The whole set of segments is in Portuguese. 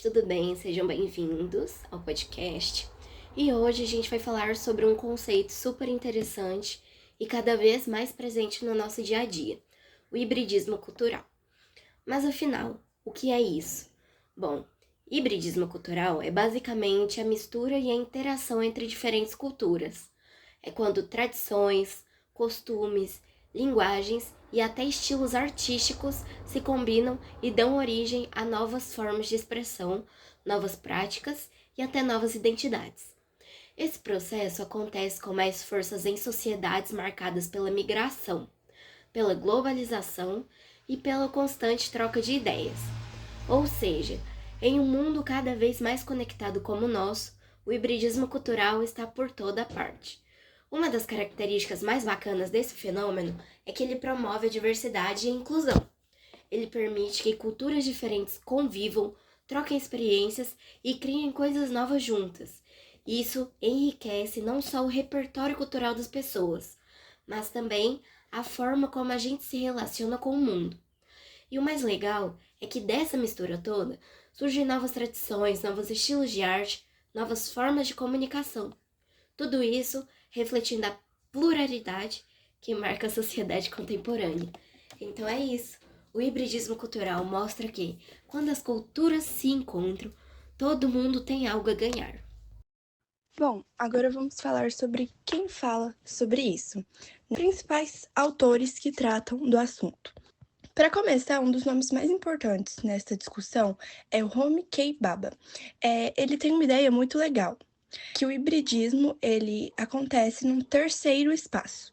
tudo bem? Sejam bem-vindos ao podcast. E hoje a gente vai falar sobre um conceito super interessante e cada vez mais presente no nosso dia a dia, o hibridismo cultural. Mas afinal, o que é isso? Bom, hibridismo cultural é basicamente a mistura e a interação entre diferentes culturas. É quando tradições, costumes, linguagens e até estilos artísticos se combinam e dão origem a novas formas de expressão, novas práticas e até novas identidades. Esse processo acontece com mais forças em sociedades marcadas pela migração, pela globalização e pela constante troca de ideias. Ou seja, em um mundo cada vez mais conectado como o nosso, o hibridismo cultural está por toda parte. Uma das características mais bacanas desse fenômeno é que ele promove a diversidade e a inclusão. Ele permite que culturas diferentes convivam, troquem experiências e criem coisas novas juntas. Isso enriquece não só o repertório cultural das pessoas, mas também a forma como a gente se relaciona com o mundo. E o mais legal é que dessa mistura toda surgem novas tradições, novos estilos de arte, novas formas de comunicação. Tudo isso refletindo a pluralidade que marca a sociedade contemporânea. Então é isso. O hibridismo cultural mostra que, quando as culturas se encontram, todo mundo tem algo a ganhar. Bom, agora vamos falar sobre quem fala sobre isso. Principais autores que tratam do assunto. Para começar, um dos nomes mais importantes nessa discussão é o Homi K. Bhabha. Ele tem uma ideia muito legal, que o hibridismo ele acontece num terceiro espaço.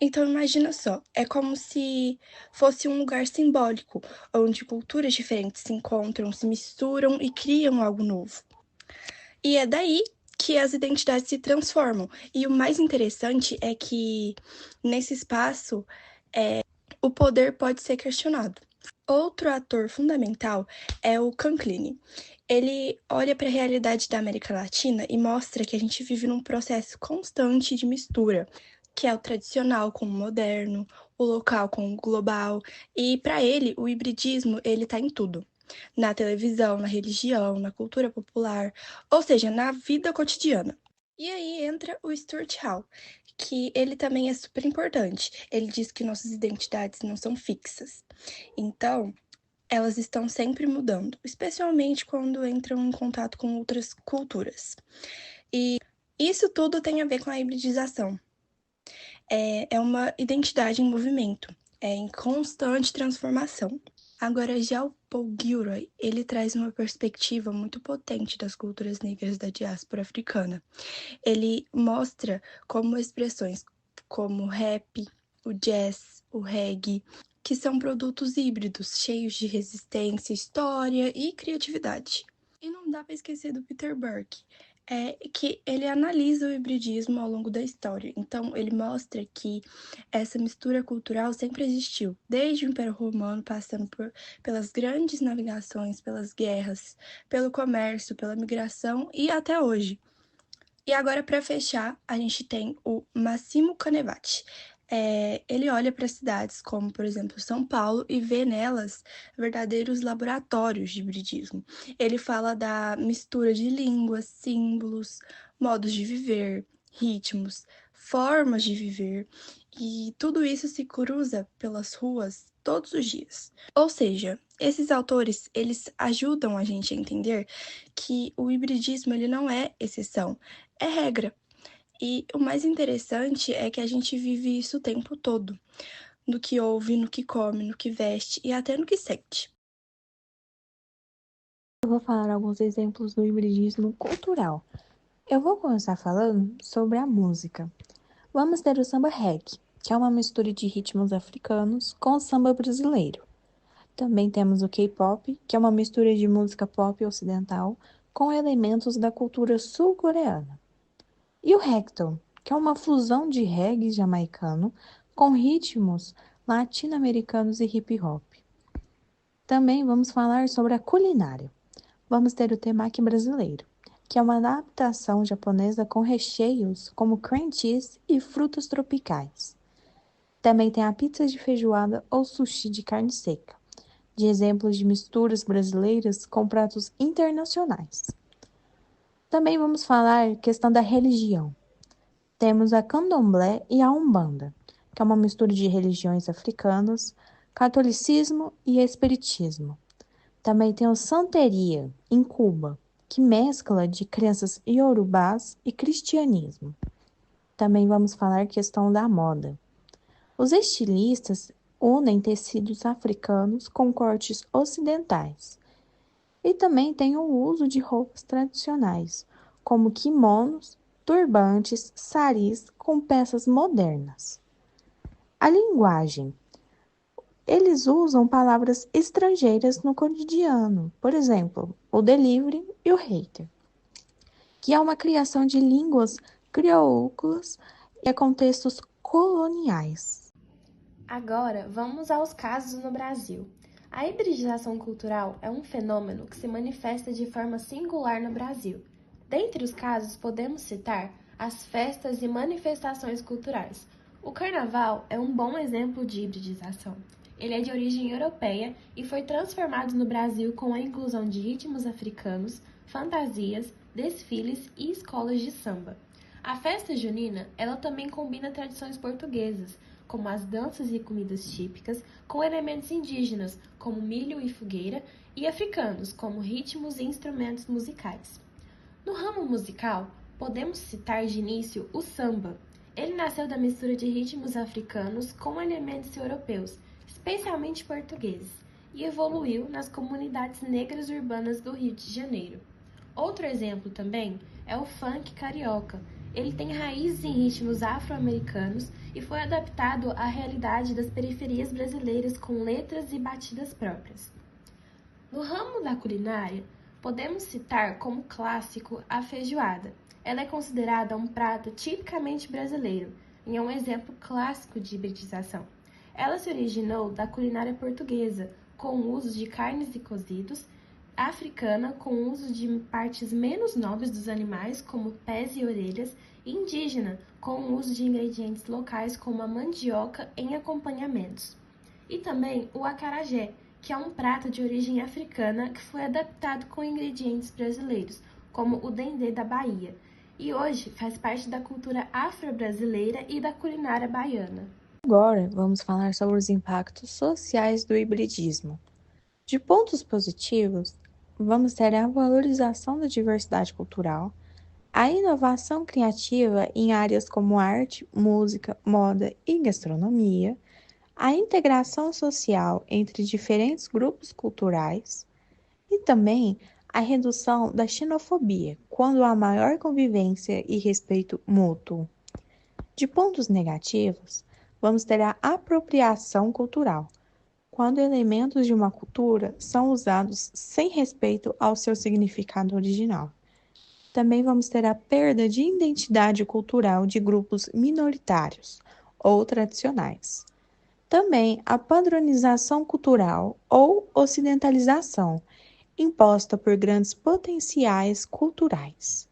Então imagina só, é como se fosse um lugar simbólico, onde culturas diferentes se encontram, se misturam e criam algo novo. E é daí que as identidades se transformam. E o mais interessante é que nesse espaço o poder pode ser questionado. Outro ator fundamental é o Canclini. Ele olha para a realidade da América Latina e mostra que a gente vive num processo constante de mistura, que é o tradicional com o moderno, o local com o global, e para ele o hibridismo ele está em tudo. Na televisão, na religião, na cultura popular, ou seja, na vida cotidiana. E aí entra o Stuart Hall, que ele também é super importante. Ele diz que nossas identidades não são fixas. Então, elas estão sempre mudando, especialmente quando entram em contato com outras culturas. E isso tudo tem a ver com a hibridização. É uma identidade em movimento, é em constante transformação. Agora, já o Paul Gilroy, ele traz uma perspectiva muito potente das culturas negras da diáspora africana. Ele mostra como expressões como o rap, o jazz, o reggae, que são produtos híbridos, cheios de resistência, história e criatividade. E não dá para esquecer do Peter Burke, que ele analisa o hibridismo ao longo da história. Então, ele mostra que essa mistura cultural sempre existiu, desde o Império Romano, passando pelas grandes navegações, pelas guerras, pelo comércio, pela migração e até hoje. E agora, para fechar, a gente tem o Massimo Canevati. Ele olha para cidades como, por exemplo, São Paulo e vê nelas verdadeiros laboratórios de hibridismo. Ele fala da mistura de línguas, símbolos, modos de viver, ritmos, formas de viver, e tudo isso se cruza pelas ruas todos os dias. Ou seja, esses autores, eles ajudam a gente a entender que o hibridismo ele não é exceção, é regra. E o mais interessante é que a gente vive isso o tempo todo, no que ouve, no que come, no que veste e até no que sente. Eu vou falar alguns exemplos do hibridismo cultural. Eu vou começar falando sobre a música. Vamos ter o samba reggae, que é uma mistura de ritmos africanos com o samba brasileiro. Também temos o K-pop, que é uma mistura de música pop ocidental com elementos da cultura sul-coreana. E o reggaeton, que é uma fusão de reggae jamaicano com ritmos latino-americanos e hip hop. Também vamos falar sobre a culinária. Vamos ter o temaki brasileiro, que é uma adaptação japonesa com recheios como cream cheese e frutas tropicais. Também tem a pizza de feijoada ou sushi de carne seca, de exemplos de misturas brasileiras com pratos internacionais. Também vamos falar questão da religião. Temos a Candomblé e a Umbanda, que é uma mistura de religiões africanas, catolicismo e espiritismo. Também tem o Santeria, em Cuba, que mescla de crenças iorubás e cristianismo. Também vamos falar questão da moda. Os estilistas unem tecidos africanos com cortes ocidentais. E também tem o uso de roupas tradicionais, como kimonos, turbantes, saris com peças modernas. A linguagem. Eles usam palavras estrangeiras no cotidiano, por exemplo, o delivery e o hater, que é uma criação de línguas crioulas e contextos coloniais. Agora, vamos aos casos no Brasil. A hibridização cultural é um fenômeno que se manifesta de forma singular no Brasil. Dentre os casos, podemos citar as festas e manifestações culturais. O Carnaval é um bom exemplo de hibridização. Ele é de origem europeia e foi transformado no Brasil com a inclusão de ritmos africanos, fantasias, desfiles e escolas de samba. A festa junina, ela também combina tradições portuguesas, como as danças e comidas típicas, com elementos indígenas, como milho e fogueira, e africanos, como ritmos e instrumentos musicais. No ramo musical, podemos citar de início o samba. Ele nasceu da mistura de ritmos africanos com elementos europeus, especialmente portugueses, e evoluiu nas comunidades negras urbanas do Rio de Janeiro. Outro exemplo também é o funk carioca. Ele tem raízes em ritmos afro-americanos e foi adaptado à realidade das periferias brasileiras com letras e batidas próprias. No ramo da culinária, podemos citar como clássico a feijoada. Ela é considerada um prato tipicamente brasileiro e é um exemplo clássico de hibridização. Ela se originou da culinária portuguesa, com o uso de carnes e cozidos, africana, com o uso de partes menos nobres dos animais, como pés e orelhas, e indígena, com o uso de ingredientes locais, como a mandioca, em acompanhamentos. E também o acarajé, que é um prato de origem africana que foi adaptado com ingredientes brasileiros, como o dendê da Bahia, e hoje faz parte da cultura afro-brasileira e da culinária baiana. Agora vamos falar sobre os impactos sociais do hibridismo. De pontos positivos, vamos ter a valorização da diversidade cultural, a inovação criativa em áreas como arte, música, moda e gastronomia, a integração social entre diferentes grupos culturais e também a redução da xenofobia, quando há maior convivência e respeito mútuo. De pontos negativos, vamos ter a apropriação cultural, quando elementos de uma cultura são usados sem respeito ao seu significado original. Também vamos ter a perda de identidade cultural de grupos minoritários ou tradicionais. Também a padronização cultural ou ocidentalização, imposta por grandes potenciais culturais.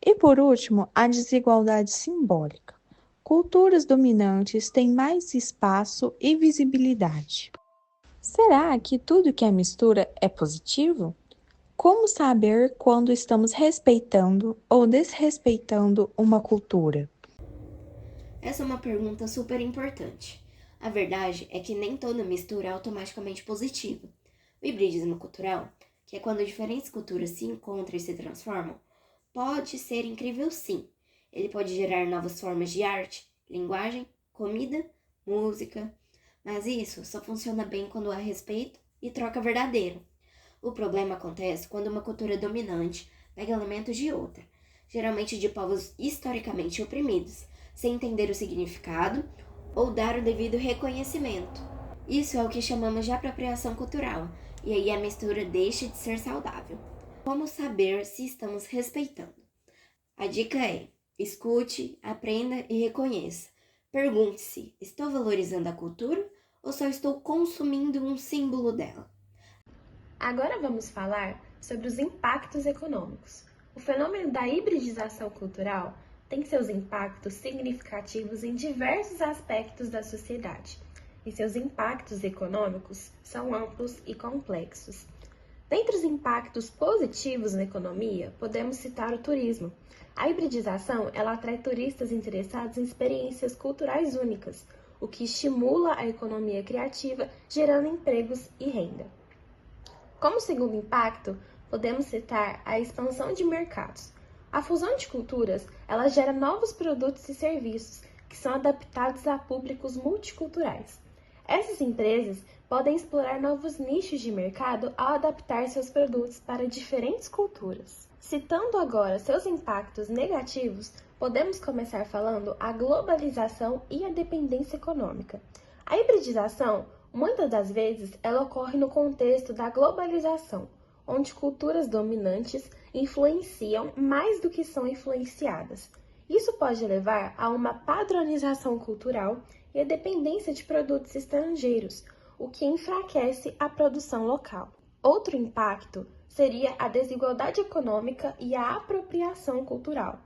E por último, a desigualdade simbólica. Culturas dominantes têm mais espaço e visibilidade. Será que tudo que é mistura é positivo? Como saber quando estamos respeitando ou desrespeitando uma cultura? Essa é uma pergunta super importante. A verdade é que nem toda mistura é automaticamente positiva. O hibridismo cultural, que é quando diferentes culturas se encontram e se transformam, pode ser incrível sim. Ele pode gerar novas formas de arte, linguagem, comida, música, mas isso só funciona bem quando há respeito e troca verdadeira. O problema acontece quando uma cultura dominante pega elementos de outra, geralmente de povos historicamente oprimidos, sem entender o significado ou dar o devido reconhecimento. Isso é o que chamamos de apropriação cultural, e aí a mistura deixa de ser saudável. Como saber se estamos respeitando? A dica é: escute, aprenda e reconheça. Pergunte-se: estou valorizando a cultura ou só estou consumindo um símbolo dela? Agora vamos falar sobre os impactos econômicos. O fenômeno da hibridização cultural tem seus impactos significativos em diversos aspectos da sociedade. e seus impactos econômicos são amplos e complexos. Dentre os impactos positivos na economia, podemos citar o turismo. A hibridização, ela atrai turistas interessados em experiências culturais únicas, o que estimula a economia criativa, gerando empregos e renda. Como segundo impacto, podemos citar a expansão de mercados. A fusão de culturas, ela gera novos produtos e serviços que são adaptados a públicos multiculturais. Essas empresas podem explorar novos nichos de mercado ao adaptar seus produtos para diferentes culturas. Citando agora seus impactos negativos, podemos começar falando a globalização e a dependência econômica. A hibridização, muitas das vezes, ela ocorre no contexto da globalização, onde culturas dominantes influenciam mais do que são influenciadas. Isso pode levar a uma padronização cultural e a dependência de produtos estrangeiros, o que enfraquece a produção local. Outro impacto seria a desigualdade econômica e a apropriação cultural.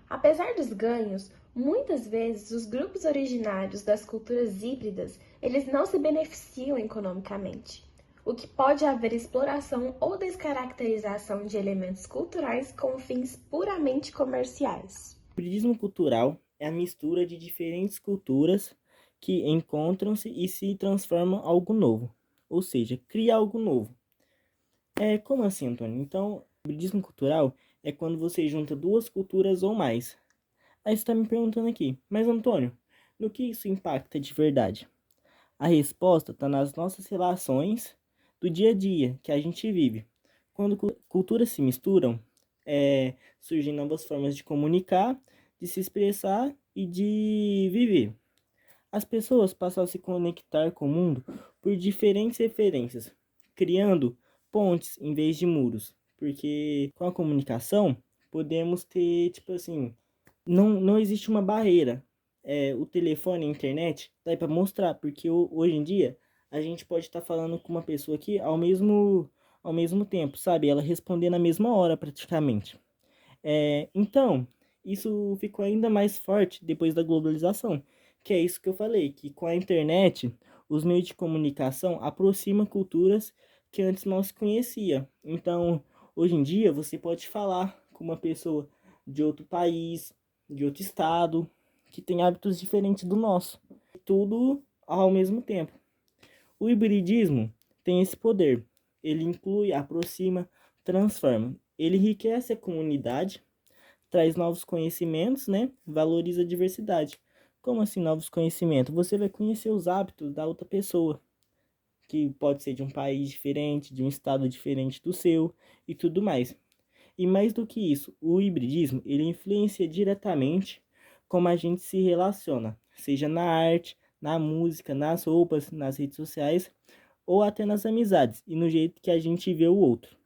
Apesar dos ganhos, muitas vezes os grupos originários das culturas híbridas, eles não se beneficiam economicamente, o que pode haver exploração ou descaracterização de elementos culturais com fins puramente comerciais. O hibridismo cultural é a mistura de diferentes culturas que encontram-se e se transformam em algo novo, ou seja, cria algo novo. Como assim, Antônio? Então, o hibridismo cultural é quando você junta duas culturas ou mais. Aí você está me perguntando aqui, mas Antônio, no que isso impacta de verdade? A resposta está nas nossas relações do dia a dia que a gente vive. Quando culturas se misturam, surgem novas formas de comunicar, de se expressar e de viver. As pessoas passam a se conectar com o mundo por diferentes referências, criando pontes em vez de muros. Porque com a comunicação podemos ter, não existe uma barreira. O telefone, a internet, dá para mostrar, porque hoje em dia a gente pode estar falando com uma pessoa aqui ao mesmo tempo, sabe? Ela responder na mesma hora praticamente. Então, isso ficou ainda mais forte depois da globalização, que é isso que eu falei, que com a internet, os meios de comunicação aproximam culturas que antes mal se conhecia. Então, hoje em dia, você pode falar com uma pessoa de outro país, de outro estado, que tem hábitos diferentes do nosso, tudo ao mesmo tempo. O hibridismo tem esse poder. Ele inclui, aproxima, transforma. Ele enriquece a comunidade, traz novos conhecimentos, né? Valoriza a diversidade. Como assim novos conhecimentos? Você vai conhecer os hábitos da outra pessoa, que pode ser de um país diferente, de um estado diferente do seu e tudo mais. E mais do que isso, o hibridismo, ele influencia diretamente como a gente se relaciona, seja na arte, na música, nas roupas, nas redes sociais ou até nas amizades e no jeito que a gente vê o outro.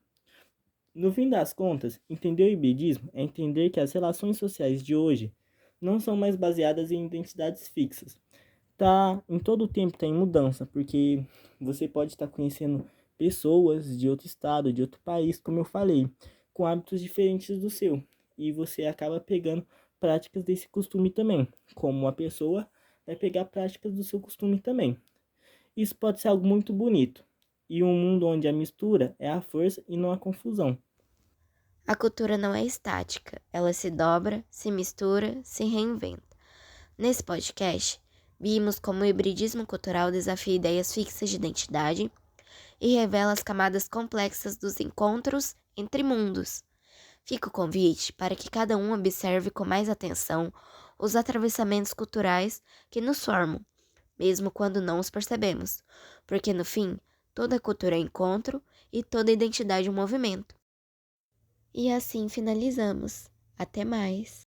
No fim das contas, entender o hibridismo é entender que as relações sociais de hoje não são mais baseadas em identidades fixas. Em todo o tempo está em mudança, porque você pode estar conhecendo pessoas de outro estado, de outro país, como eu falei, com hábitos diferentes do seu. E você acaba pegando práticas desse costume também, como a pessoa vai pegar práticas do seu costume também. Isso pode ser algo muito bonito, e um mundo onde a mistura é a força e não a confusão. A cultura não é estática, ela se dobra, se mistura, se reinventa. Nesse podcast, vimos como o hibridismo cultural desafia ideias fixas de identidade e revela as camadas complexas dos encontros entre mundos. Fica o convite para que cada um observe com mais atenção os atravessamentos culturais que nos formam, mesmo quando não os percebemos, porque no fim, toda cultura é encontro e toda identidade é um movimento. E assim finalizamos. Até mais!